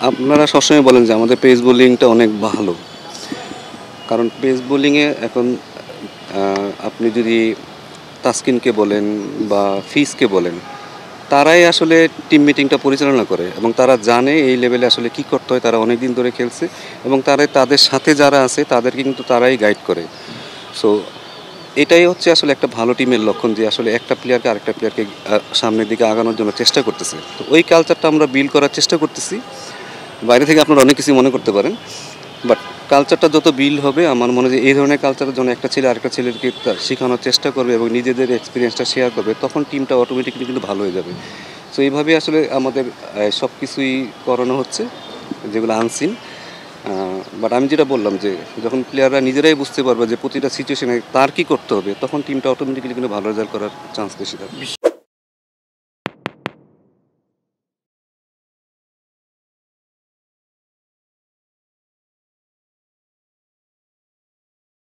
আপনারা সবসময় বলেন যে আমাদের পেস বোলিংটা অনেক ভালো। কারণ পেস বোলিংয়ে এখন আপনি যদি তাসকিনকে বলেন বা ফিজকে বলেন, তারাই আসলে টিম মিটিংটা পরিচালনা করে এবং তারা জানে এই লেভেলে আসলে কী করতে হয়। তারা অনেক দিন ধরে খেলছে এবং তাদের সাথে যারা আছে তাদেরকে কিন্তু তারাই গাইড করে। সো এটাই হচ্ছে আসলে একটা ভালো টিমের লক্ষণ যে আসলে একটা প্লেয়ারকে আরেকটা প্লেয়ারকে সামনের দিকে আগানোর জন্য চেষ্টা করতেছে। তো ওই কালচারটা আমরা বিল্ড করার চেষ্টা করতেছি। বাইরে থেকে আপনারা অনেক কিছু মনে করতে পারেন, বাট কালচারটা যত বিল্ড হবে আমার মনে হয় যে এই ধরনের কালচারের জন্য একটা ছেলে আরেকটা ছেলেকে শেখানোর চেষ্টা করবে এবং নিজেদের এক্সপিরিয়েন্সটা শেয়ার করবে, তখন টিমটা অটোমেটিক্যালি কিন্তু ভালো হয়ে যাবে। সো এইভাবেই আসলে আমাদের সব কিছুই করানো হচ্ছে, যেগুলো আনসিন। বাট আমি যেটা বললাম যে যখন প্লেয়াররা নিজেরাই বুঝতে পারবে যে প্রতিটা সিচুয়েশনে তার কী করতে হবে, তখন টিমটা অটোমেটিক্যালি কিন্তু ভালো রেজাল্ট করার চান্স বেশি থাকে।